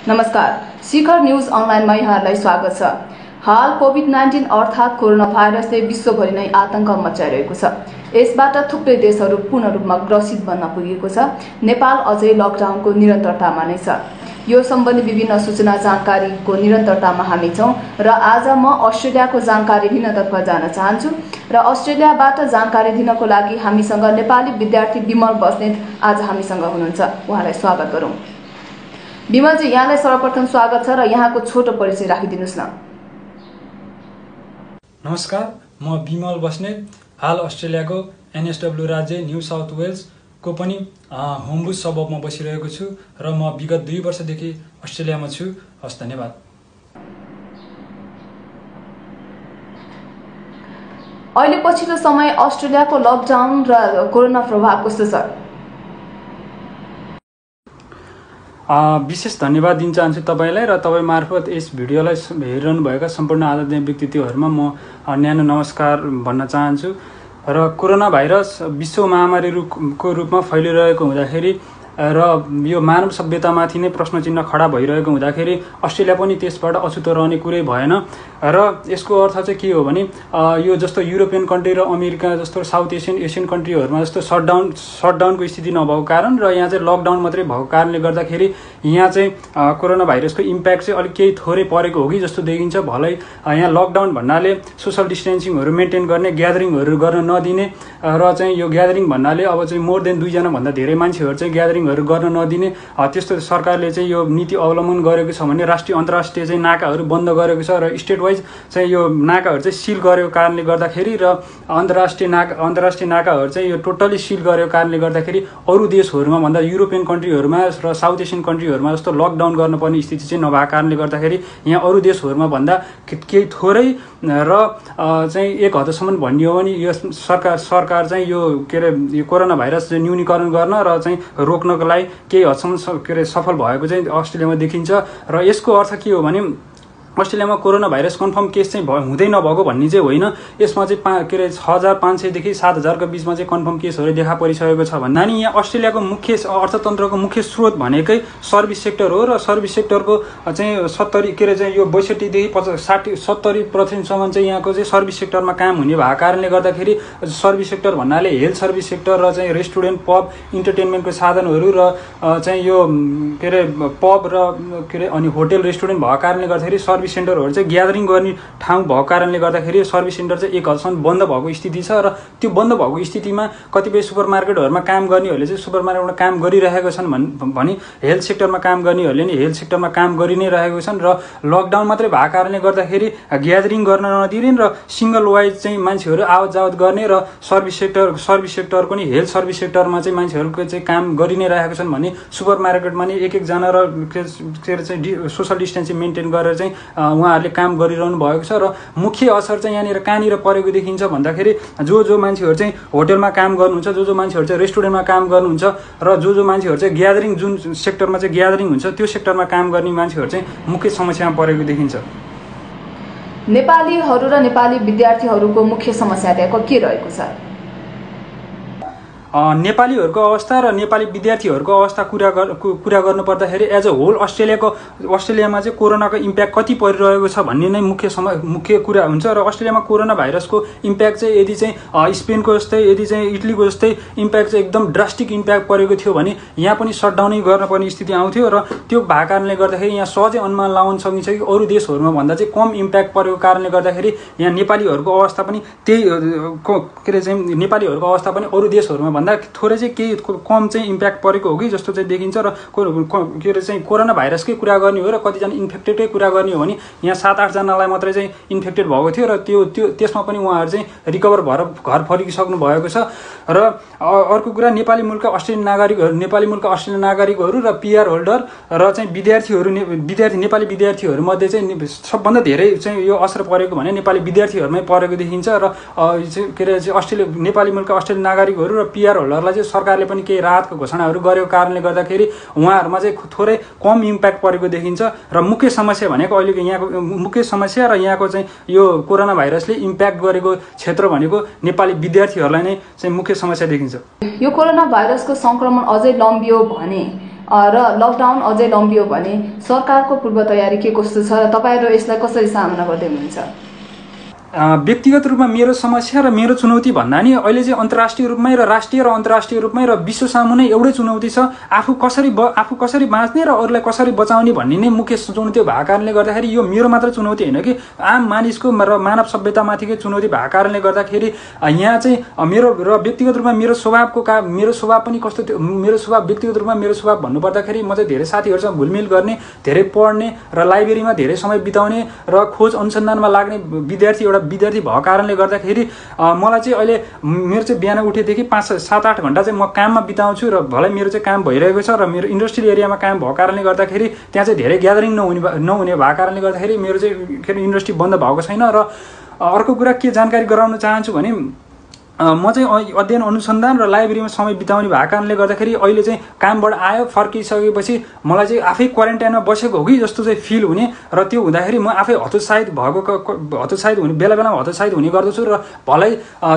नमस्कार, शिखर न्यूज अनलाइनमा यहाँलाई स्वागत छ। हाल कोभिड-19 अर्थात् कोरोना भाइरसले विश्वभरि नै आतंक मचाइरहेको छ। यसबाट थुप्रै देशहरू पूर्ण रूपमा ग्रसित बन्न पुगेको छ। नेपाल अझै लकडाउनको निरन्तरतामा नै छ। यो सम्बन्धी विभिन्न सूचना जानकारीको निरन्तरतामा हामी छौं र आज म अस्ट्रेलियाको जानकारी लिनतर्फ जान चाहन्छु र अस्ट्रेलियाबाट जानकारी दिनको लागि हामीसँग नेपाली विद्यार्थी विमल बस्नेत आज हामीसँग हुनुहुन्छ। उहाँलाई स्वागत गरौं। विमलजी, यहाँलाई सर्वप्रथम स्वागत छ र यहाँको छोटो परिचय राखिदिनुस् न। नमस्कार, म विमल बस्नेत हाल अस्ट्रेलियाको एनएसडब्ल्यू राज्य न्यू साउथ वेल्सको पनि होमबुज सबबमा बसिरहेको छु र म विगत 2 वर्षदेखि अस्ट्रेलियामा छु। हस्, धन्यवाद। अहिले पछिल्लो समय अस्ट्रेलियाको लकडाउन र कोरोना प्रभाव कस्तो छ? विशेष धन्यवाद दिन चाहन्छु तपाईलाई र तपाईँ मार्फत यस भिडियोलाई हेरिरहनु भएका सम्पूर्ण आदरणीय व्यक्तित्वहरूमा म न्यानो नमस्कार भन्न चाहन्छु। र कोरोना भाइरस विश्व महामारीको रूपमा फैलिरहेको हुँदाखेरि र यो मानव सभ्यतामाथि नै प्रश्न चिन्ह खडा भइरहेको हुँदाखेरि अस्ट्रेलिया पनि त्यसबाट अछुतो रहने कुरै भएन। र यसको अर्थ चाहिँ के हो भने यो जस्तो युरोपियन कन्ट्री र अमेरिका जस्तो साउथ एसियन कन्ट्रीहरूमा जस्तो सटडाउनको स्थिति नभएको कारण र यहाँ चाहिँ लकडाउन मात्रै भएको कारणले गर्दाखेरि यहाँ चाहिँ कोरोना भाइरसको इम्प्याक्ट चाहिँ अलिक केही थोरै परेको हो कि जस्तो देखिन्छ। भलै यहाँ लकडाउन भन्नाले सोसल डिस्टेन्सिङहरू मेन्टेन गर्ने, ग्यादरिङहरू गर्न नदिने र चाहिँ यो ग्यादरिङ भन्नाले अब चाहिँ मोर देन 2 जना भन्दा धेरै मान्छेहरू चाहिँ ग्यादरिङहरू गर्न नदिने त्यस्तो सरकारले चाहिँ यो नीति अवलम्बन गरेको छ भने राष्ट्रिय अन्तर्राष्ट्रिय चाहिँ नाकाहरू बन्द गरेको छ र स्टेट वाइज चाहिँ यो नाकाहरू चाहिँ सिल गरेको कारणले गर्दाखेरि र अन्तर्राष्ट्रिय नाकाहरू चाहिँ यो टोटली सिल गरेको कारणले गर्दाखेरि अरू देशहरूमा भन्दा युरोपियन कन्ट्रीहरूमा र साउथ एसियन कन्ट्रीहरूमा जस्तो लकडाउन गर्नुपर्ने स्थिति चाहिँ नभएको कारणले गर्दाखेरि यहाँ अरू देशहरूमा भन्दा केही थोरै र चाहिँ 1 हदसम्म भन्ने हो भने यो सरकार चाहिँ यो के अरे यो कोरोना भाइरस चाहिँ न्यूनीकरण गर्न र चाहिँ रोक्नको लागि केही हदसम्म के अरे सफल भएको चाहिँ अस्ट्रेलियामा देखिन्छ। र यसको अर्थ के हो भने अस्ट्रेलियामा कोरोना भाइरस कन्फर्म केस चाहिँ हुँदै नभएको भन्ने चाहिँ होइन। यसमा चाहिँ के अरे 6500 देखि 7000 को बिचमा चाहिँ कन्फर्म केसहरू देखा परिसकेको छ भन्दा नि यहाँ अस्ट्रेलियाको मुख्य अर्थतन्त्रको मुख्य स्रोत भनेकै सर्भिस सेक्टर हो र सर्भिस सेक्टरको चाहिँ 70 के अरे चाहिँ यो 62 देखि 70% सम्म चाहिँ यहाँको चाहिँ सर्भिस सेक्टरमा काम हुने भएको कारणले गर्दाखेरि सर्भिस सेक्टर भन्नाले हेल्थ सर्भिस सेक्टर र चाहिँ रेस्टुरेन्ट, पब, इन्टरटेनमेन्टको साधनहरू र चाहिँ यो के अरे पब र के अरे अनि होटल रेस्टुरेन्ट भएको कारणले गर्दाखेरि सर्भिस सेन्टरहरू चाहिँ ग्यादरिङ गर्ने ठाउँ भएको कारणले गर्दाखेरि सर्भिस सेन्टर चाहिँ 1 हदसम्म बन्द भएको स्थिति छ। र त्यो बन्द भएको स्थितिमा कतिपय सुपर मार्केटहरूमा काम गर्नेहरूले चाहिँ सुपर मार्केटमा काम गरिरहेका छन् भने हेल्थ सेक्टरमा काम गर्नेहरूले नि हेल्थ सेक्टरमा काम गरि नै रहेको छन्। र लकडाउन मात्रै भएको कारणले गर्दाखेरि ग्यादरिङ गर्न नदिने र सिङ्गल वाइज चाहिँ मान्छेहरू आवत जावत गर्ने र सर्भिस सेक्टरको नि हेल्थ सर्भिस सेक्टरमा चाहिँ मान्छेहरूको चाहिँ काम गरि नै रहेका छन् भने सुपर मार्केटमा नि एक जना र के अरे चाहिँ सोसल डिस्टेन्सिङ मेन्टेन गरेर चाहिँ उहाँहरूले काम गरिरहनु भएको छ। र मुख्य असर चाहिँ यहाँनिर कहाँनिर परेको देखिन्छ भन्दाखेरि जो मान्छेहरू चाहिँ होटलमा काम गर्नुहुन्छ, जो मान्छेहरू चाहिँ रेस्टुरेन्टमा काम गर्नुहुन्छ र जो मान्छेहरू चाहिँ ग्यादरिङ जुन सेक्टरमा चाहिँ ग्यादरिङ हुन्छ त्यो सेक्टरमा काम गर्ने मान्छेहरू चाहिँ मुख्य समस्यामा परेको देखिन्छ। नेपालीहरू र नेपाली विद्यार्थीहरूको मुख्य समस्या त्यहाँ के रहेको छ? नेपालीहरूको अवस्था र नेपाली विद्यार्थीहरूको अवस्था कुरा गर्नुपर्दाखेरि एज अ होल अस्ट्रेलियामा चाहिँ कोरोनाको इम्प्याक्ट कति परिरहेको छ भन्ने नै मुख्य कुरा हुन्छ। र अस्ट्रेलियामा कोरोना भाइरसको इम्प्याक्ट चाहिँ यदि चाहिँ स्पेनको जस्तै यदि चाहिँ इटलीको जस्तै इम्प्याक्ट चाहिँ एकदम ड्रास्टिक इम्प्याक्ट परेको थियो भने यहाँ पनि सटडाउनै गर्नुपर्ने स्थिति आउँथ्यो। र त्यो भएको कारणले गर्दाखेरि यहाँ सहजै अनुमान लगाउन सकिन्छ कि अरू देशहरूमा भन्दा चाहिँ कम इम्प्याक्ट परेको कारणले गर्दाखेरि यहाँ नेपालीहरूको अवस्था पनि त्यही के अरे चाहिँ नेपालीहरूको अवस्था पनि अरू देशहरूमा भन्दा थोरै चाहिँ केही कम चाहिँ इम्प्याक्ट परेको हो कि जस्तो चाहिँ देखिन्छ। र के अरे चाहिँ कोरोना भाइरसकै कुरा गर्ने हो र कतिजना इन्फेक्टेडकै कुरा गर्ने हो भने यहाँ 7-8 जनालाई मात्रै चाहिँ इन्फेक्टेड भएको थियो र त्यसमा पनि उहाँहरू चाहिँ रिकभर भएर घर फर्किसक्नु भएको छ। र अर्को कुरा नेपाली मुलुकका अस्ट्रेलियन नागरिकहरू र पिआर होल्डर र चाहिँ नेपाली विद्यार्थीहरू मध्ये चाहिँ सबभन्दा धेरै चाहिँ यो असर परेको भने नेपाली विद्यार्थीहरूमै परेको देखिन्छ। र के अरे नेपाली मुलुकका अस्ट्रेलियन नागरिकहरू र पिआर होल्डरलाई चाहिँ सरकारले पनि केही राहतको घोषणाहरू गरेको कारणले गर्दाखेरि उहाँहरूमा चाहिँ थोरै कम इम्प्याक्ट परेको देखिन्छ। र मुख्य समस्या भनेको अहिलेको यहाँको मुख्य समस्या र यहाँको चाहिँ यो कोरोना भाइरसले इम्प्याक्ट गरेको क्षेत्र भनेको नेपाली विद्यार्थीहरूलाई नै चाहिँ मुख्य समस्या देखिन्छ। यो कोरोना भाइरसको संक्रमण अझै लम्बियो भने र लकडाउन अझै लम्बियो भने सरकारको पूर्व तयारी के कस्तो छ र तपाईँहरू यसलाई कसरी सामना गर्दै हुनुहुन्छ? व्यक्तिगत रूपमा मेरो समस्या र मेरो चुनौती भन्दा नि अहिले चाहिँ अन्तर्राष्ट्रिय रूपमै र राष्ट्रिय र अन्तर्राष्ट्रिय रूपमै र विश्व सामु नै एउटै चुनौती छ। आफू कसरी बाँच्ने र अरूलाई कसरी बचाउने भन्ने नै मुख्य चुनौती भएको कारणले गर्दाखेरि यो मेरो मात्र चुनौती होइन कि आम मानिसको र मानव सभ्यतामाथिकै चुनौती भएको कारणले गर्दाखेरि यहाँ चाहिँ मेरो र व्यक्तिगत रूपमा मेरो स्वभाव पनि कस्तो थियो। मेरो स्वभाव व्यक्तिगत रूपमा मेरो स्वभाव भन्नुपर्दाखेरि म चाहिँ धेरै साथीहरूसँग घुलमिल गर्ने, धेरै पढ्ने र लाइब्रेरीमा धेरै समय बिताउने र खोज अनुसन्धानमा लाग्ने विद्यार्थी भएको कारणले गर्दाखेरि मलाई चाहिँ अहिले मेरो चाहिँ बिहान उठेदेखि 5-7-8 घन्टा चाहिँ म काममा बिताउँछु र भलै मेरो चाहिँ काम भइरहेको छ र मेरो इन्डस्ट्रियल एरियामा काम भएको कारणले गर्दाखेरि त्यहाँ चाहिँ धेरै ग्यादरिङ नहुने भएको कारणले गर्दाखेरि मेरो चाहिँ इन्डस्ट्री बन्द भएको छैन। र अर्को कुरा के जानकारी गराउन चाहन्छु भने म चाहिँ अध्ययन अनुसन्धान र लाइब्रेरीमा समय बिताउने भएको कारणले गर्दाखेरि अहिले चाहिँ कामबाट आयो फर्किसकेपछि मलाई चाहिँ आफै क्वारेन्टाइनमा बसेको हो कि जस्तो चाहिँ फिल हुने र त्यो हुँदाखेरि म आफै हतोत्साहित हुने बेलामा हतोत्साहित हुने गर्दछु र भलै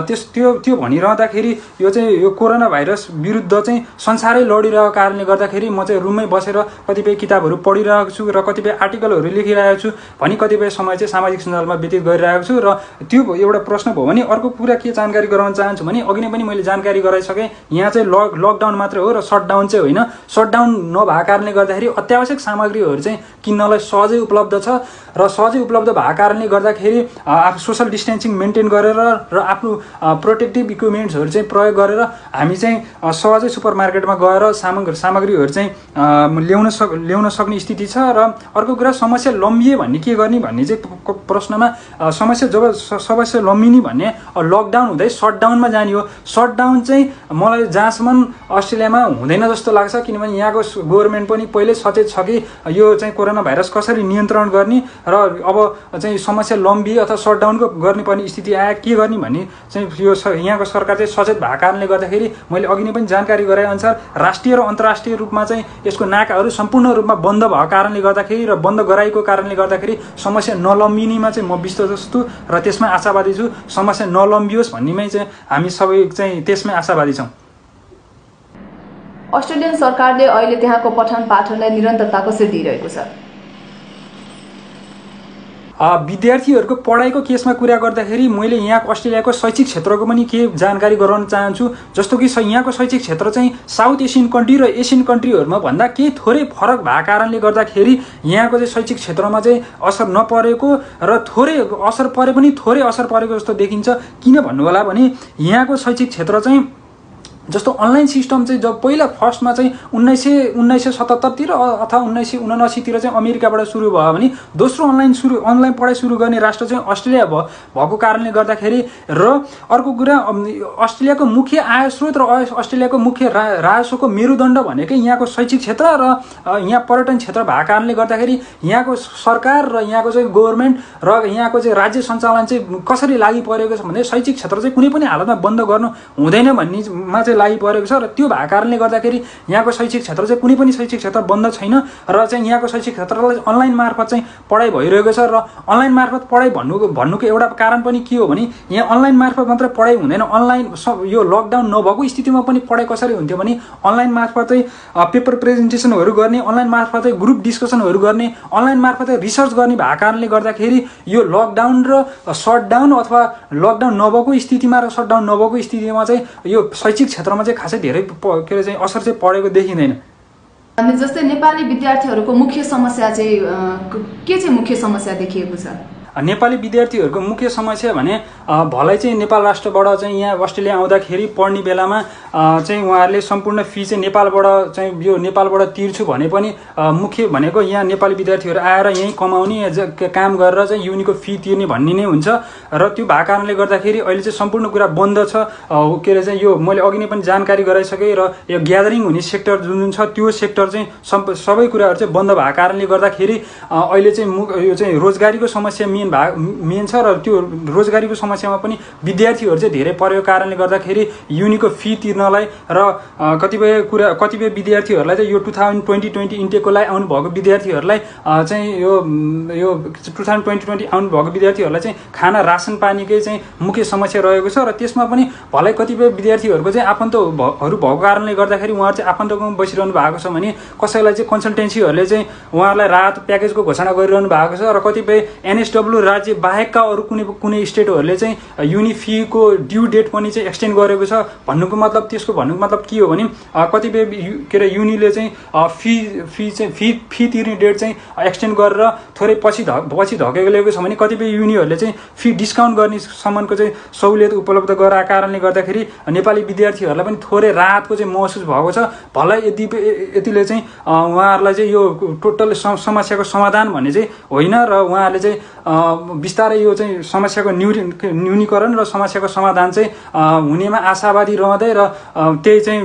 त्यो भनिरहँदाखेरि यो कोरोना भाइरस विरुद्ध चाहिँ संसारै लडिरहेको कारणले गर्दाखेरि म चाहिँ रुममै बसेर कतिपय किताबहरू पढिरहेको छु र कतिपय आर्टिकलहरू लेखिरहेको छु भने कतिपय समय चाहिँ सामाजिक सञ्जालमा व्यतीत गरिरहेको छु। र त्यो एउटा प्रश्न भयो भने अर्को कुरा के जानकारी गराउन चाहन्छु भने अघि नै पनि मैले जानकारी गराइसकेँ, यहाँ चाहिँ लकडाउन मात्रै हो र सटडाउन चाहिँ होइन। सटडाउन नभएको कारणले गर्दाखेरि अत्यावश्यक सामग्रीहरू चाहिँ किन्नलाई सहजै उपलब्ध छ र सहजै उपलब्ध भएको कारणले गर्दाखेरि आफू सोसल डिस्टेन्सिङ मेन्टेन गरेर र आफ्नो प्रोटेक्टिभ इक्विपमेन्ट्सहरू चाहिँ प्रयोग गरेर हामी चाहिँ सहजै सुपर मार्केटमा गएर सामग्रीहरू चाहिँ ल्याउन सक्ने स्थिति छ। र अर्को कुरा समस्या लम्बिए भन्ने के गर्ने भन्ने चाहिँ प्रश्नमा समस्या लम्बिने भन्ने लकडाउन हुँदै सटडाउनमा जाने हो। सटडाउन चाहिँ मलाई जहाँसम्म अस्ट्रेलियामा हुँदैन जस्तो लाग्छ, किनभने यहाँको गभर्मेन्ट पनि पहिल्यै सचेत छ कि यो चाहिँ कोरोना भाइरस कसरी नियन्त्रण गर्ने र अब चाहिँ समस्या लम्बिए अथवा सटडाउनको गर्नुपर्ने स्थिति आए के गर्ने भन्ने चाहिँ यो यहाँको सरकार चाहिँ सचेत भएको कारणले गर्दाखेरि मैले अघि नै पनि जानकारी गराएअनुसार राष्ट्रिय र अन्तर्राष्ट्रिय रूपमा चाहिँ यसको नाकाहरू सम्पूर्ण रूपमा बन्द भएको कारणले गर्दाखेरि र बन्द गराएको कारणले गर्दाखेरि समस्या नलम्बिनेमा चाहिँ म विश्वास छु र त्यसमा आशावादी छु। समस्या नलम्बियोस् भन्नेमै चाहिँ हामी सबै चाहिँ त्यसमै आशावादी छौँ। अस्ट्रेलियन सरकारले अहिले त्यहाँको पठन पाठनलाई निरन्तरता कसरी दिइरहेको छ? विद्यार्थीहरूको पढाइको केसमा कुरा गर्दाखेरि मैले यहाँको अस्ट्रेलियाको शैक्षिक क्षेत्रको पनि के जानकारी गराउन चाहन्छु। जस्तो कि यहाँको शैक्षिक क्षेत्र चाहिँ साउथ एसियन कन्ट्री र एसियन कन्ट्रीहरूमा भन्दा केही थोरै फरक भएको कारणले गर्दाखेरि यहाँको चाहिँ शैक्षिक क्षेत्रमा चाहिँ असर नपरेको र थोरै असर परे पनि थोरै असर परेको जस्तो देखिन्छ। किन भन्नु होला भने यहाँको शैक्षिक क्षेत्र चाहिँ जस्तो अनलाइन सिस्टम चाहिँ जब पहिला फर्स्टमा चाहिँ 1977 अथवा 1979 तिर चाहिँ अमेरिकाबाट सुरु भयो भने दोस्रो अनलाइन पढाइ सुरु गर्ने राष्ट्र चाहिँ अस्ट्रेलिया भएको कारणले गर्दाखेरि र अर्को कुरा अस्ट्रेलियाको मुख्य आय स्रोत र अस्ट्रेलियाको मुख्य राजस्वको मेरुदण्ड भनेकै यहाँको शैक्षिक क्षेत्र र यहाँ पर्यटन क्षेत्र भएको कारणले गर्दाखेरि यहाँको सरकार र यहाँको चाहिँ गभर्मेन्ट र यहाँको चाहिँ राज्य सञ्चालन चाहिँ कसरी लागि परेको छ भने शैक्षिक क्षेत्र चाहिँ कुनै पनि हालतमा बन्द गर्नु हुँदैन भन्नेमा चाहिँ लागि परेको छ। र त्यो भएको कारणले गर्दाखेरि यहाँको शैक्षिक क्षेत्र चाहिँ कुनै पनि शैक्षिक क्षेत्र बन्द छैन र चाहिँ यहाँको शैक्षिक क्षेत्रलाई अनलाइन मार्फत चाहिँ पढाइ भइरहेको छ। र अनलाइन मार्फत पढाइ भन्नुको एउटा कारण पनि के हो भने यहाँ अनलाइन मार्फत मात्रै पढाइ हुँदैन। अनलाइन यो लकडाउन नभएको स्थितिमा पनि पढाइ कसरी हुन्थ्यो भने अनलाइन मार्फत चाहिँ पेपर प्रेजेन्टेसनहरू गर्ने, अनलाइन मार्फत चाहिँ ग्रुप डिस्कसनहरू गर्ने, अनलाइन मार्फत रिसर्च गर्ने भएको कारणले गर्दाखेरि यो लकडाउन र सटडाउन अथवा लकडाउन नभएको स्थितिमा र सटडाउन नभएको स्थितिमा चाहिँ यो शैक्षिक क्षेत्रमा चाहिँ खासै धेरै के अरे चाहिँ असर चाहिँ परेको देखिँदैन। अनि जस्तै नेपाली विद्यार्थीहरूको मुख्य समस्या चाहिँ के चाहिँ मुख्य समस्या देखिएको छ? नेपाली विद्यार्थीहरूको मुख्य समस्या भने भलै चाहिँ नेपाल राष्ट्रबाट चाहिँ यहाँ अस्ट्रेलिया आउँदाखेरि पढ्ने बेलामा चाहिँ उहाँहरूले सम्पूर्ण फी चाहिँ नेपालबाट चाहिँ यो नेपालबाट तिर्छु भने पनि मुख्य भनेको यहाँ नेपाली विद्यार्थीहरू आएर यहीँ कमाउने काम गरेर चाहिँ युनिको फी तिर्ने भन्ने नै हुन्छ। र त्यो भएको कारणले गर्दाखेरि अहिले चाहिँ सम्पूर्ण कुरा बन्द छ। के अरे चाहिँ यो मैले अघि नै पनि जानकारी गराइसकेँ र यो ग्यादरिङ हुने सेक्टर जुन छ त्यो सेक्टर चाहिँ सबै कुराहरू चाहिँ बन्द भएको कारणले गर्दाखेरि अहिले चाहिँ यो चाहिँ रोजगारीको समस्या मेन मेन छ र त्यो रोजगारीको समस्यामा पनि विद्यार्थीहरू चाहिँ धेरै परेको कारणले गर्दाखेरि युनिको फी तिर्नलाई र कतिपय विद्यार्थीहरूलाई चाहिँ यो 2020 इन्टेकको लागि आउनुभएको विद्यार्थीहरूलाई चाहिँ यो 2020 आउनुभएको विद्यार्थीहरूलाई चाहिँ खाना रासन पानीकै चाहिँ मुख्य समस्या रहेको छ र त्यसमा पनि भलै कतिपय विद्यार्थीहरूको चाहिँ आफन्तहरू भएको कारणले गर्दाखेरि उहाँहरू चाहिँ आफन्तकोमा बसिरहनु भएको छ भने कसैलाई चाहिँ कन्सल्टेन्सीहरूले चाहिँ उहाँहरूलाई राहत प्याकेजको घोषणा गरिरहनु भएको छ र कतिपय एनएसडब्ल्यू राज्य बाहेकका अरू कुनै स्टेटहरूले चाहिँ युनि फीको ड्यू डेट पनि चाहिँ एक्सटेन्ड गरेको छ। त्यसको भन्नुको मतलब के हो भने कतिपय के अरे युनिले चाहिँ फी तिर्ने डेट चाहिँ एक्सटेन्ड गरेर थोरै पछि धकेलेको छ भने कतिपय युनिहरूले चाहिँ फी डिस्काउन्ट गर्ने सम्मको चाहिँ सहुलियत उपलब्ध गराएको कारणले गर्दाखेरि नेपाली विद्यार्थीहरूलाई पनि थोरै राहतको चाहिँ महसुस भएको छ। भलै यतिले चाहिँ उहाँहरूलाई चाहिँ यो टोटल समस्याको समाधान भन्ने चाहिँ होइन र उहाँहरूले चाहिँ बिस्तारै यो चाहिँ समस्याको न्यूनीकरण र समस्याको समाधान चाहिँ हुनेमा आशावादी रहँदै र त्यही चाहिँ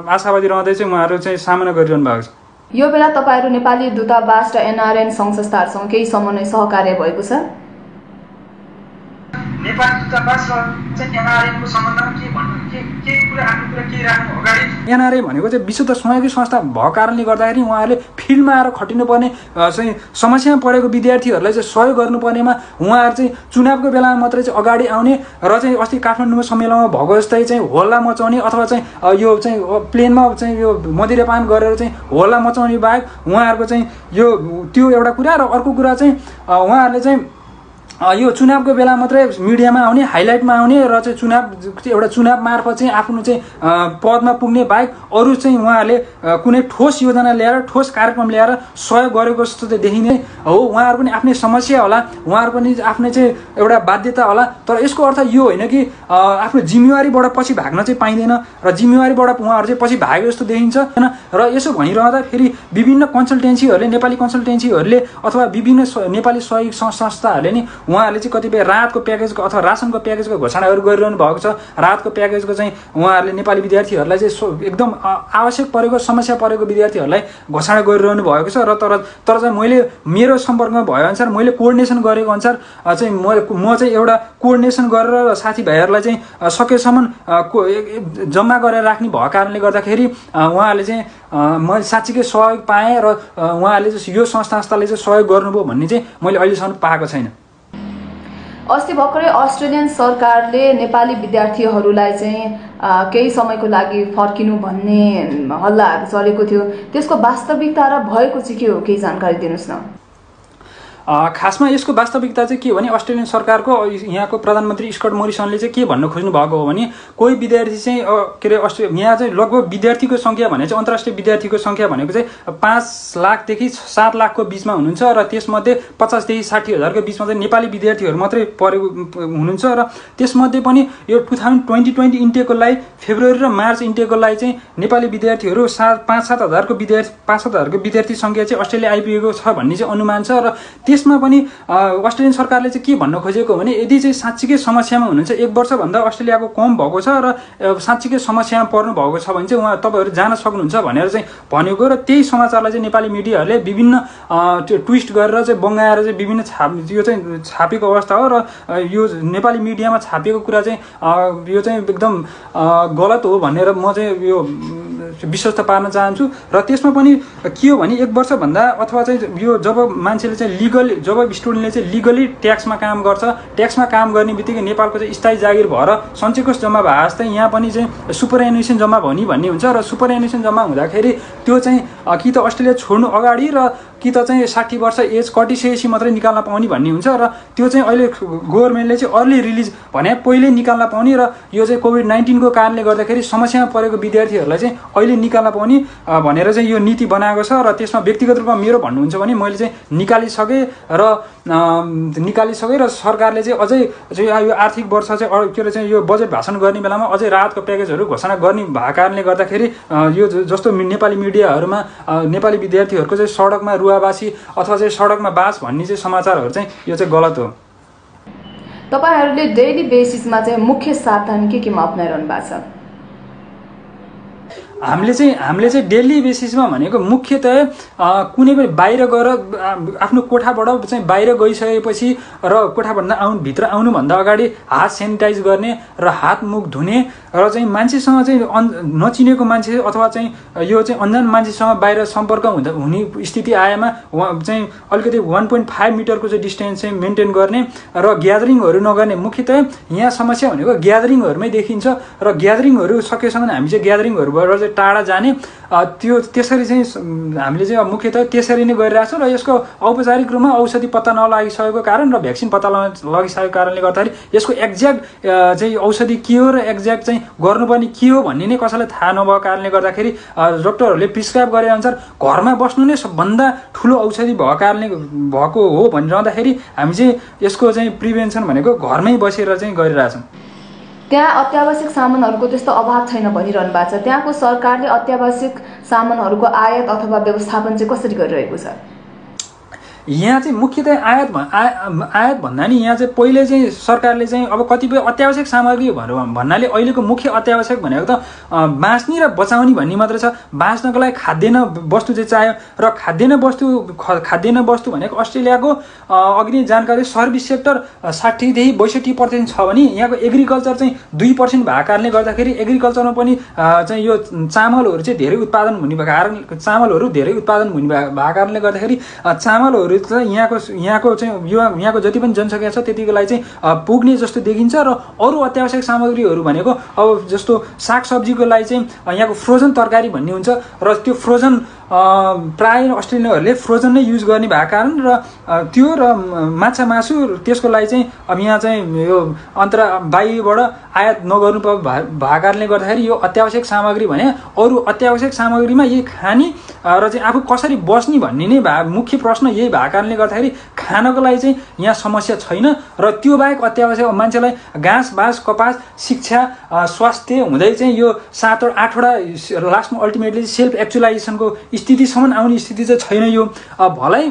आशावादी रहँदै चाहिँ उहाँहरू चाहिँ सामना गरिरहनु भएको छ। यो बेला तपाईहरु नेपाली दूतावास र एनआरएन सङ्घ संस्थाहरूसँग केही समन्वय सहकार्य भएको छ? नेपाली दूतावास र चाहिँ एनआरएनको सम्बन्धमा के कुरा राख्नु अगाडि एनआरए भनेको चाहिँ विशुद्ध सहयोगी संस्था भएको कारणले गर्दाखेरि उहाँहरूले फिल्डमा आएर खटिनुपर्ने चाहिँ समस्यामा परेको विद्यार्थीहरूलाई चाहिँ सहयोग गर्नुपर्नेमा उहाँहरू चाहिँ चुनावको बेलामा मात्रै चाहिँ अगाडि आउने र चाहिँ अस्ति काठमाडौँको सम्मेलनमा भएको जस्तै चाहिँ होल्ला मचाउने अथवा चाहिँ यो चाहिँ प्लेनमा चाहिँ यो मदिरापान गरेर चाहिँ होल्ला मचाउने बाहेक उहाँहरूको चाहिँ यो त्यो एउटा कुरा र अर्को कुरा चाहिँ उहाँहरूले चाहिँ यो चुनावको बेला मात्रै मिडियामा आउने हाइलाइटमा आउने र चाहिँ एउटा चुनाव मार्फत चाहिँ आफ्नो चाहिँ पदमा पुग्ने बाहेक अरू चाहिँ उहाँहरूले कुनै ठोस योजना ल्याएर ठोस कार्यक्रम ल्याएर सहयोग गरेको जस्तो चाहिँ देखिने हो। उहाँहरू पनि आफ्नै समस्या होला, उहाँहरू पनि आफ्नै चाहिँ एउटा बाध्यता होला, तर यसको अर्थ यो होइन कि आफ्नो जिम्मेवारीबाट पछि भाग्न चाहिँ पाइँदैन र जिम्मेवारीबाट उहाँहरू चाहिँ पछि भागेको जस्तो देखिन्छ होइन। र यसो भनिरहँदा फेरि विभिन्न कन्सल्टेन्सीहरूले नेपाली कन्सल्टेन्सीहरूले अथवा विभिन्न नेपाली सहयोगी संस्थाहरूले नि उहाँहरूले चाहिँ कतिपय राहतको प्याकेजको अथवा रासनको प्याकेजको घोषणाहरू गरिरहनु भएको छ। राहतको प्याकेजको चाहिँ उहाँहरूले नेपाली विद्यार्थीहरूलाई चाहिँ एकदम आवश्यक परेको समस्या परेको विद्यार्थीहरूलाई घोषणा गरिरहनु भएको छ। र तर चाहिँ मैले मेरो सम्पर्कमा भएअनुसार मैले कोअर्डिनेसन गरेको अनुसार चाहिँ म चाहिँ एउटा कोअर्डिनेसन गरेर साथीभाइहरूलाई चाहिँ सकेसम्म जम्मा गरेर राख्ने भएको कारणले गर्दाखेरि उहाँहरूले चाहिँ मैले साँच्चीकै सहयोग पाएँ र उहाँहरूले चाहिँ यो संस्थाले चाहिँ सहयोग गर्नुभयो भन्ने चाहिँ मैले अहिलेसम्म पाएको छैन। अस्ति भर्खरै अस्ट्रेलियन सरकारले नेपाली विद्यार्थीहरूलाई चाहिँ केही समयको लागि फर्किनु भन्ने हल्लाहरू चलेको थियो, त्यसको वास्तविकता र भएको चाहिँ के हो, केही जानकारी दिनुहोस् न। खासमा यसको वास्तविकता चाहिँ के हो भने अस्ट्रेलियन सरकारको यहाँको प्रधानमन्त्री स्कट मोरिसनले चाहिँ के भन्न खोज्नु भएको हो भने कोही विद्यार्थी चाहिँ के अरे यहाँ चाहिँ लगभग विद्यार्थीको सङ्ख्या भने चाहिँ अन्तर्राष्ट्रिय विद्यार्थीको सङ्ख्या भनेको चाहिँ 5 लाखदेखि 7 लाखको बिचमा हुनुहुन्छ र त्यसमध्ये 50 देखि 60 हजारको बिचमा चाहिँ नेपाली विद्यार्थीहरू मात्रै परेको हुनुहुन्छ र त्यसमध्ये पनि यो 2020 इन्टेकको लागि फेब्रुअरी र मार्च इन्टेकको लागि चाहिँ नेपाली विद्यार्थीहरू 5-7 हजारको विद्यार्थी सङ्ख्या चाहिँ अस्ट्रेलिया आइपुगेको छ भन्ने चाहिँ अनुमान छ। र त्यसमा पनि अस्ट्रेलियन सरकारले चाहिँ के भन्न खोजेको भने यदि चाहिँ साँच्चीकै समस्यामा हुनुहुन्छ, 1 वर्षभन्दा अस्ट्रेलियाको कम भएको छ र साँच्चीकै समस्यामा पर्नु भएको छ भने चाहिँ उहाँ तपाईँहरू जान सक्नुहुन्छ भनेर चाहिँ भनेको र त्यही समाचारलाई चाहिँ नेपाली मिडियाहरूले विभिन्न त्यो ट्विस्ट गरेर चाहिँ बङ्गाएर चाहिँ विभिन्न यो चाहिँ छापेको अवस्था हो। र यो नेपाली मिडियामा छापिएको कुरा चाहिँ यो चाहिँ एकदम गलत हो भनेर म चाहिँ यो विश्वस्त पार्न चाहन्छु। र त्यसमा पनि के हो भने 1 वर्षभन्दा अथवा चाहिँ यो जब मान्छेले चाहिँ जब स्टुडेन्टले चाहिँ लिगली ट्याक्समा काम गर्छ, ट्याक्समा काम गर्ने बित्तिकै नेपालको चाहिँ स्थायी जागिर भएर सञ्चयकोष जम्मा भए जस्तै यहाँ पनि चाहिँ सुपरएनुएसन जम्मा भन्ने हुन्छ र सुपरएनुएसन जम्मा हुँदाखेरि त्यो चाहिँ कि त अस्ट्रेलिया छोड्नु अगाडि र कि त चाहिँ 60 वर्ष एज कटिसकेपछि मात्रै निकाल्न पाउने भन्ने हुन्छ र त्यो चाहिँ अहिले गभर्मेन्टले चाहिँ अर्ली रिलिज भने पहिल्यै निकाल्न पाउने र यो चाहिँ कोभिड-19 को कारणले गर्दाखेरि समस्यामा परेको विद्यार्थीहरूलाई चाहिँ अहिले निकाल्न पाउने भनेर चाहिँ यो नीति बनाएको छ। र त्यसमा व्यक्तिगत रूपमा मेरो भन्नुहुन्छ भने मैले चाहिँ निकालिसकेँ र सरकारले चाहिँ अझै यो आर्थिक वर्ष चाहिँ के अरे चाहिँ यो बजेट भाषण गर्ने बेलामा अझै राहतको प्याकेजहरू घोषणा गर्ने भएको कारणले गर्दाखेरि यो जस्तो नेपाली मिडियाहरूमा नेपाली विद्यार्थीहरूको चाहिँ सडकमा रुवाबासी अथवा चाहिँ सडकमा बास भन्ने चाहिँ समाचारहरू चाहिँ यो चाहिँ गलत हो। तपाईहरूले डेली बेसिसमा चाहिँ मुख्य सावधानी केमा अपनाइरहनु भएको छ? हामीले चाहिँ डेली बेसिसमा भनेको मुख्यतया कुनै पनि बाहिर गएर आफ्नो कोठाबाट चाहिँ बाहिर गइसकेपछि र कोठाभन्दा भित्र आउनुभन्दा अगाडि हात सेनिटाइज गर्ने र हात मुख धुने र चाहिँ मान्छेसँग चाहिँ नचिनेको मान्छे अथवा चाहिँ यो चाहिँ अन्जान मान्छेसँग बाहिर सम्पर्क हुने स्थिति आएमा चाहिँ अलिकति 1.5 मिटरको चाहिँ डिस्टेन्स चाहिँ मेन्टेन गर्ने र ग्यादरिङहरू नगर्ने। मुख्यतया यहाँ समस्या भनेको ग्यादरिङहरूमै देखिन्छ र ग्यादरिङहरू सकेसम्म हामी चाहिँ ग्यादरिङहरूबाट चाहिँ टाढा जाने त्यसरी चाहिँ हामीले चाहिँ मुख्यतः त्यसरी नै गरिरहेछौँ र यसको औपचारिक रूपमा औषधि पत्ता नलागिसकेको कारण र भ्याक्सिन पत्ता लगाइसकेको कारणले गर्दाखेरि यसको एक्ज्याक्ट चाहिँ औषधि के हो र एक्ज्याक्ट चाहिँ गर्नुपर्ने के हो भन्ने नै कसैलाई थाहा नभएको कारणले गर्दाखेरि डक्टरहरूले प्रिस्क्राइब गरे अनुसार घरमा बस्नु नै सबभन्दा ठुलो औषधि भएको हो भनिरहँदाखेरि हामी चाहिँ यसको चाहिँ प्रिभेन्सन भनेको घरमै बसेर चाहिँ गरिरहेछौँ। त्यहाँ अत्यावश्यक सामानहरूको त्यस्तो अभाव छैन भनिरहनु भएको छ। त्यहाँको सरकारले अत्यावश्यक सामानहरूको आयात अथवा व्यवस्थापन चाहिँ कसरी गरिरहेको छ? यहाँ चाहिँ मुख्यतया आयात भन्दा नि यहाँ चाहिँ पहिले चाहिँ सरकारले चाहिँ अब कतिपय अत्यावश्यक सामग्री भन्नाले अहिलेको मुख्य अत्यावश्यक भनेको त बाँच्ने र बचाउने भन्ने मात्र छ। बाँच्नको लागि खाद्यान्न वस्तु चाहिँ चाहियो र खाद्यान्न वस्तु भनेको अस्ट्रेलियाको अघि नै जानकारी सर्भिस सेक्टर 60 देखि 62% छ भने यहाँको एग्रिकल्चर चाहिँ 2% भएको कारणले गर्दाखेरि एग्रिकल्चरमा पनि चाहिँ यो चामलहरू चाहिँ धेरै उत्पादन हुने भएको कारणले गर्दाखेरि चामलहरू यहाँको चाहिँ यहाँको जति पनि जनसङ्ख्या छ त्यतिको लागि चाहिँ पुग्ने जस्तो देखिन्छ। र अरू अत्यावश्यक सामग्रीहरू भनेको अब जस्तो सागसब्जीको लागि चाहिँ यहाँको फ्रोजन तरकारी भन्ने हुन्छ र त्यो फ्रोजन प्राय अस्ट्रेलियाहरूले फ्रोजन नै युज गर्ने भएको कारण र त्यो र माछा मासु त्यसको लागि चाहिँ अब यहाँ चाहिँ यो बाहिरबाट आयात नगर्नु भएको कारणले गर्दाखेरि यो अत्यावश्यक सामग्री भने अरू अत्यावश्यक सामग्रीमा यही खाने र चाहिँ आफू कसरी बस्ने भन्ने नै मुख्य प्रश्न यही भएको कारणले गर्दाखेरि खानको लागि चाहिँ यहाँ समस्या छैन। र त्यो बाहेक अत्यावश्यक मान्छेलाई घाँस बाँस कपास शिक्षा स्वास्थ्य हुँदै चाहिँ यो 7 8 वटा लास्टमा अल्टिमेटली सेल्फ एक्चुलाइजेसनको स्थितिसम्म आउने स्थिति चाहिँ छैन। यो भलै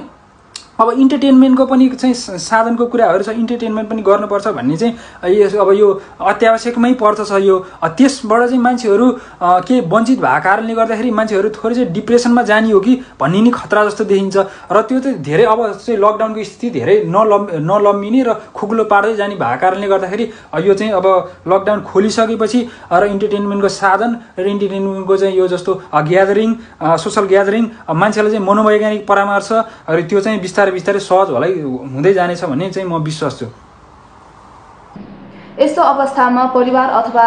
अब इन्टरटेनमेन्टको पनि चाहिँ साधनको कुराहरू छ, इन्टरटेनमेन्ट पनि गर्नुपर्छ भन्ने चाहिँ अब यो अत्यावश्यकमै पर्छ। यो त्यसबाट चाहिँ मान्छेहरू के वञ्चित भएको कारणले गर्दाखेरि मान्छेहरू थोरै चाहिँ डिप्रेसनमा जाने हो कि भन्ने नि खतरा जस्तो देखिन्छ। र त्यो चाहिँ धेरै अब चाहिँ लकडाउनको स्थिति धेरै नलम्बिने र खुकुलो पार्दै जाने भएको कारणले गर्दाखेरि यो चाहिँ अब लकडाउन खोलिसकेपछि र इन्टरटेनमेन्टको साधन र इन्टरटेनमेन्टको चाहिँ यो जस्तो ग्यादरिङ सोसल ग्यादरिङ मान्छेलाई चाहिँ मनोवैज्ञानिक परामर्श र त्यो चाहिँ बिस्तारै सहज भलै हुँदै जानेछ भन्ने चाहिँ म विश्वास छु। यस्तो अवस्थामा परिवार अथवा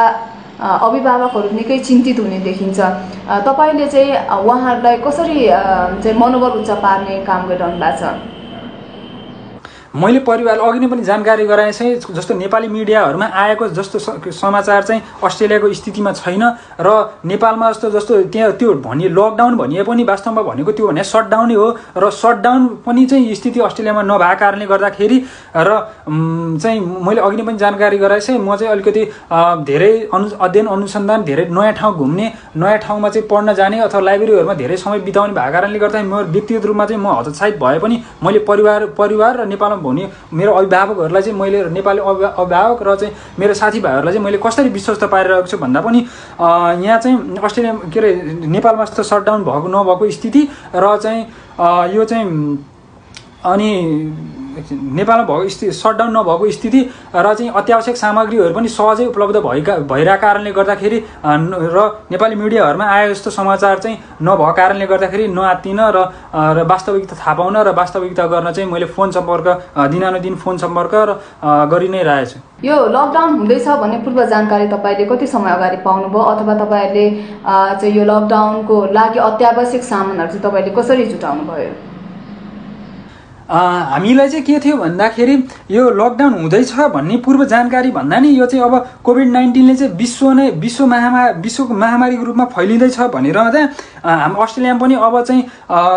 अभिभावकहरू निकै चिन्तित हुने देखिन्छ। तपाईले चाहिँ उहाँहरूलाई कसरी चाहिँ मनोबल उच्च पार्ने काम गरिरहनु भएको छ? मैले परिवारलाई अघि नै पनि जानकारी गराएँ चाहिँ जस्तो नेपाली मिडियाहरूमा आएको जस्तो समाचार चाहिँ अस्ट्रेलियाको स्थितिमा छैन र नेपालमा जस्तो त्यहाँ त्यो लकडाउन भनिए पनि वास्तवमा भनेको त्यो भने सटडाउनै हो र सटडाउन पनि चाहिँ स्थिति अस्ट्रेलियामा नभएको कारणले गर्दाखेरि र चाहिँ मैले अघि नै पनि जानकारी गराएँ चाहिँ म चाहिँ अलिकति धेरै अध्ययन अनुसन्धान धेरै नयाँ ठाउँ घुम्ने नयाँ ठाउँमा चाहिँ पढ्न जाने अथवा लाइब्रेरीहरूमा धेरै समय बिताउने भएको कारणले गर्दा म व्यक्तिगत रूपमा चाहिँ म हतोत्साहित भए पनि मैले परिवार र नेपालमा हुने मेरो अभिभावकहरूलाई चाहिँ मैले नेपाली अभिभावक र चाहिँ मेरो साथीभाइहरूलाई चाहिँ मैले कसरी विश्वस्त पारिरहेको छु भन्दा पनि यहाँ चाहिँ अस्ट्रेलिया के अरे नेपालमा जस्तो सटडाउन भएको नभएको स्थिति र चाहिँ यो चाहिँ अनि नेपालमा भएको स्थिति सटडाउन नभएको स्थिति र चाहिँ अत्यावश्यक सामग्रीहरू पनि सहजै उपलब्ध भइरहेको कारणले गर्दाखेरि र नेपाली मिडियाहरूमा आए जस्तो समाचार चाहिँ नभएको कारणले गर्दाखेरि नआत्तिन र वास्तविकता थाहा पाउन र वास्तविकता गर्न चाहिँ मैले फोन सम्पर्क दिनानुदिन फोन सम्पर्क गरि नै रहेछु। यो लकडाउन हुँदैछ भन्ने पूर्व जानकारी तपाईँले कति समय अगाडि पाउनुभयो अथवा तपाईँहरूले चाहिँ यो लकडाउनको लागि अत्यावश्यक सामानहरू चाहिँ तपाईँले कसरी जुटाउनु भयो? हामीलाई चाहिँ के थियो भन्दाखेरि यो लकडाउन हुँदैछ भन्ने पूर्व जानकारी भन्दा नि यो चाहिँ अब कोभिड-19ले चाहिँ विश्वको महामारीको रूपमा फैलिँदैछ भनेर हामी अस्ट्रेलियामा पनि अब चाहिँ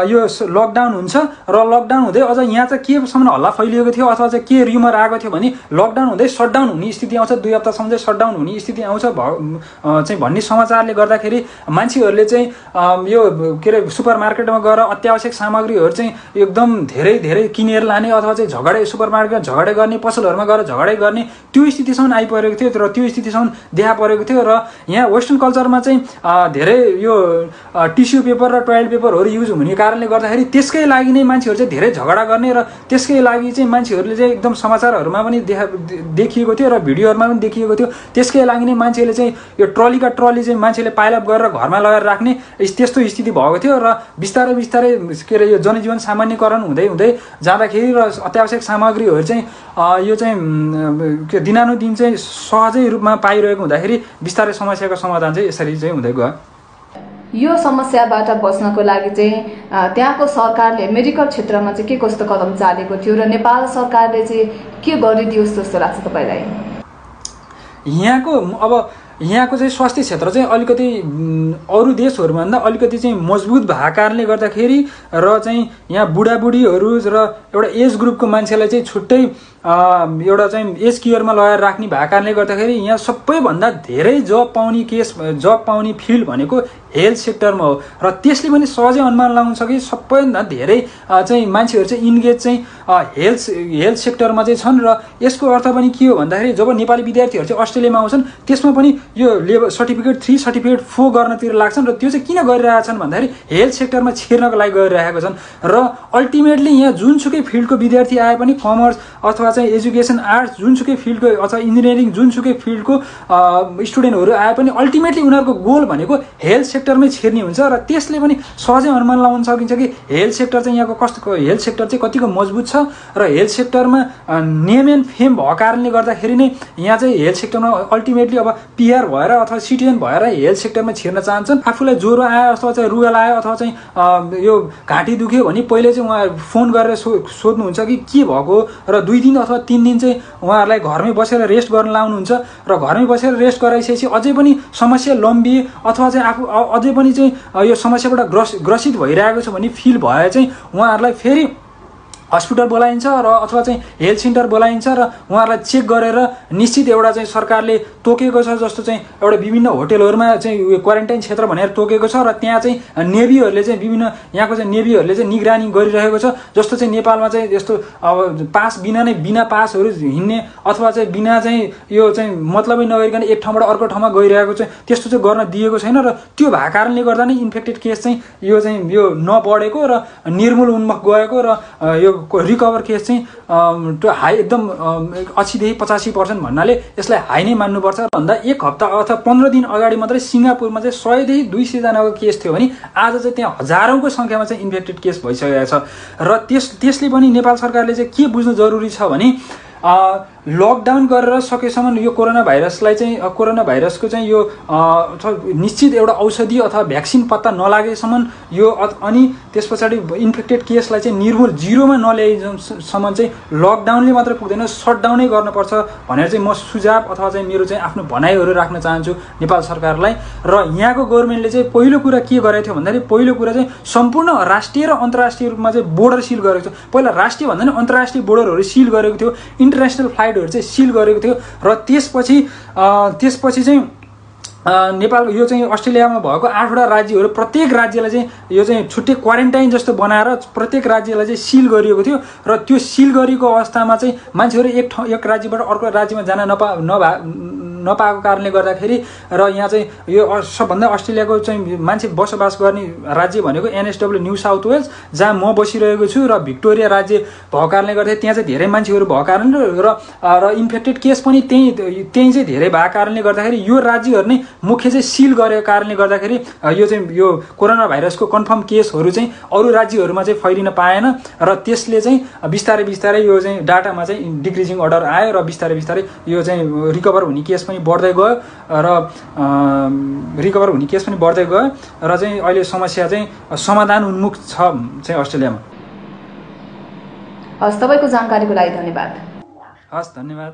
यो लकडाउन हुन्छ र लकडाउन हुँदै अझ यहाँ चाहिँ केसम्म हल्ला फैलिएको थियो अथवा चाहिँ के रिमर आएको थियो भने लकडाउन हुँदै सटडाउन हुने स्थिति आउँछ 2 हप्तासम्म चाहिँ सटडाउन हुने स्थिति आउँछ चाहिँ भन्ने समाचारले गर्दाखेरि मान्छेहरूले चाहिँ यो के अरे सुपर मार्केटमा गएर अत्यावश्यक सामग्रीहरू चाहिँ एकदम धेरै किनेर लाने अथवा चाहिँ झगडे सुपरमार्केटमा झगडे गर्ने, पसलहरूमा गएर झगडे गर्ने त्यो स्थितिसम्म आइपरेको थियो र त्यो स्थितिसम्म देखा परेको थियो। र यहाँ वेस्टर्न कल्चरमा चाहिँ धेरै यो टिस्यु पेपर र टोइलेट पेपरहरू युज हुने कारणले गर्दाखेरि त्यसकै लागि नै मान्छेहरू चाहिँ धेरै झगडा गर्ने र त्यसकै लागि चाहिँ मान्छेहरूले चाहिँ एकदम समाचारहरूमा पनि देखिएको थियो र भिडियोहरूमा पनि देखिएको थियो। त्यसकै लागि नै मान्छेले चाहिँ यो ट्रलीका ट्रली चाहिँ मान्छेले पाइलअप गरेर घरमा लगेर राख्ने त्यस्तो स्थिति भएको थियो। र बिस्तारै बिस्तारै के अरे यो जनजीवन सामान्यकरण हुँदै हुँदै जाँदाखेरि र अत्यावश्यक सामग्रीहरू चाहिँ यो चाहिँ दिनानुदिन चाहिँ सहजै रूपमा पाइरहेको हुँदाखेरि बिस्तारै समस्याको समाधान चाहिँ यसरी चाहिँ हुँदै गयो। यो समस्याबाट बच्नको लागि चाहिँ त्यहाँको सरकारले मेडिकल क्षेत्रमा चाहिँ के कस्तो कदम चालेको थियो र नेपाल सरकारले चाहिँ के गरिदियोस् जस्तो लाग्छ तपाईँलाई? यहाँको चाहिँ स्वास्थ्य क्षेत्र चाहिँ अलिकति अरू देशहरूभन्दा अलिकति चाहिँ मजबुत भएको कारणले गर्दाखेरि र चाहिँ यहाँ बुढाबुढीहरू र एउटा एज ग्रुपको मान्छेलाई चाहिँ छुट्टै एउटा चाहिँ एज केयरमा लगाएर राख्ने भएको कारणले गर्दाखेरि यहाँ सबैभन्दा धेरै जब पाउने फिल्ड भनेको हेल्थ सेक्टरमा हो। र त्यसले पनि सहजै अनुमान लगाउन सक्यो सबैभन्दा धेरै चाहिँ मान्छेहरू चाहिँ इन्गेज चाहिँ हेल्थ सेक्टरमा चाहिँ छन्। र यसको अर्थ पनि के हो भन्दाखेरि जब नेपाली विद्यार्थीहरू चाहिँ अस्ट्रेलियामा आउँछन् त्यसमा पनि यो लेभल सर्टिफिकेट 3 सर्टिफिकेट 4 गर्नतिर लाग्छन्। र त्यो चाहिँ किन गरिरहेछन् भन्दाखेरि हेल्थ सेक्टरमा छिर्नको लागि गरिरहेका छन्। र अल्टिमेटली यहाँ जुनसुकै फिल्डको विद्यार्थी आए पनि कमर्स अथवा चाहिँ एजुकेसन आर्ट्स जुनसुकै फिल्डको अथवा इन्जिनियरिङ जुनसुकै फिल्डको स्टुडेन्टहरू आए पनि अल्टिमेटली उनीहरूको गोल भनेको हेल्थ सेक्टरमै छिर्ने हुन्छ। र त्यसले पनि सहजै अनुमान लगाउन सकिन्छ कि हेल्थ सेक्टर चाहिँ यहाँको कस्तो हेल्थ सेक्टर चाहिँ कतिको मजबुत छ। र हेल्थ सेक्टरमा नेम एन्ड फेम भएको कारणले गर्दाखेरि नै यहाँ चाहिँ हेल्थ सेक्टरमा अल्टिमेटली अब पिआर भएर अथवा सिटिजन भएर हेल्थ सेक्टरमा छिर्न चाहन्छन्। आफूलाई ज्वरो आयो अथवा चाहिँ रुगा आयो अथवा चाहिँ यो घाँटी दुख्यो भने पहिले चाहिँ उहाँ फोन गरेर सोध्नुहुन्छ कि के भएको र 2 दिन अथवा 3 दिन चाहिँ उहाँहरूलाई घरमै बसेर रेस्ट गर्न लाउनुहुन्छ। र घरमै बसेर रेस्ट गराइसकेपछि अझै पनि समस्या लम्बिए अथवा चाहिँ आफू अझै पनि चाहिँ यो समस्याबाट ग्रसित भइरहेको छ भने फिल भए चाहिँ उहाँहरूलाई फेरि हस्पिटल बोलाइन्छ र अथवा चाहिँ हेल्थ सेन्टर बोलाइन्छ र उहाँहरूलाई चेक गरेर निश्चित एउटा चाहिँ सरकारले तोकेको छ जस्तो चाहिँ एउटा विभिन्न होटलहरूमा चाहिँ क्वारेन्टाइन क्षेत्र भनेर तोकेको छ। र त्यहाँ चाहिँ नेभीहरूले चाहिँ विभिन्न यहाँको चाहिँ नेभीहरूले चाहिँ निगरानी गरिरहेको छ। जस्तो चाहिँ नेपालमा चाहिँ यस्तो अब पास बिना पासहरू हिँड्ने अथवा चाहिँ बिना चाहिँ यो चाहिँ मतलबै नगरिकन एक ठाउँबाट अर्को ठाउँमा गइरहेको चाहिँ त्यस्तो चाहिँ गर्न दिएको छैन। र त्यो भएको कारणले गर्दा नै इन्फेक्टेड केस चाहिँ यो नबढेको र निर्मूल उन्मुख गएको र यो रिकभर केस चाहिँ हाई एकदम 80देखि 85% भन्नाले यसलाई हाई नै मान्नुपर्छ। भन्दा एक हप्ता अथवा 15 दिन अगाडि मात्रै सिङ्गापुरमा चाहिँ 100देखि 200 जनाको केस थियो भने आज चाहिँ त्यहाँ हजारौंको संख्यामा चाहिँ इन्फेक्टेड केस भइसकेको छ। र त्यसले पनि नेपाल सरकारले चाहिँ के बुझ्नु जरुरी छ भने लकडाउन गरेर सकेसम्म यो कोरोना भाइरसको चाहिँ यो निश्चित एउटा औषधि अथवा भ्याक्सिन पत्ता नलागेसम्म यो अनि त्यस पछाडि इन्फेक्टेड केसलाई चाहिँ निर्मूल जिरोमा नल्याएसम्म चाहिँ लकडाउनले मात्र पुग्दैन, सटडाउनै गर्नुपर्छ भनेर चाहिँ म सुझाव अथवा चाहिँ मेरो चाहिँ आफ्नो भनाइहरू राख्न चाहन्छु नेपाल सरकारलाई। र यहाँको गभर्नमेन्टले चाहिँ पहिलो कुरा के गरेको थियो भन्दाखेरि पहिलो कुरा चाहिँ सम्पूर्ण राष्ट्रिय र अन्तर्राष्ट्रिय रूपमा चाहिँ बोर्डर सिल गरेको थियो। पहिला राष्ट्रिय भन्दा नि अन्तर्राष्ट्रिय बोर्डरहरू सिल गरेको थियो, इन्टरनेसनल फ्लाइटहरू चाहिँ सिल गरेको थियो। र त्यसपछि चाहिँ नेपाल यो चाहिँ अस्ट्रेलियामा भएको 8वटा राज्यहरू प्रत्येक राज्यलाई चाहिँ यो चाहिँ छुट्टै क्वारेन्टाइन जस्तो बनाएर प्रत्येक राज्यलाई चाहिँ सिल गरिएको थियो। र त्यो सिल गरिएको अवस्थामा चाहिँ मान्छेहरू एक राज्यबाट अर्को राज्यमा जान नपाएको कारणले गर्दाखेरि र यहाँ चाहिँ यो सबभन्दा अस्ट्रेलियाको चाहिँ मान्छे बसोबास गर्ने राज्य भनेको NSW न्यू साउथ वेल्स जहाँ म बसिरहेको छु र भिक्टोरिया राज्य भएको कारणले गर्दा त्यहाँ चाहिँ धेरै मान्छेहरू भएको कारणले र इन्फेक्टेड केस पनि त्यही चाहिँ धेरै भएको कारणले गर्दाखेरि यो राज्यहरू नै मुख्य चाहिँ सिल गरेको कारणले गर्दाखेरि यो चाहिँ यो कोरोना भाइरसको कन्फर्म केसहरू चाहिँ अरू राज्यहरूमा चाहिँ फैलिन पाएन। र त्यसले चाहिँ बिस्तारै बिस्तारै यो चाहिँ डाटामा चाहिँ डिक्रिजिङ अर्डर आयो र बिस्तारै बिस्तारै यो चाहिँ रिकभर हुने केस पनि बढ्दै गयो र चाहिँ अहिले समस्या चाहिँ समाधान उन्मुख छ चाहिँ अस्ट्रेलियामा। हस्, तपाईको जानकारीको लागि धन्यवाद। हस्, धन्यवाद।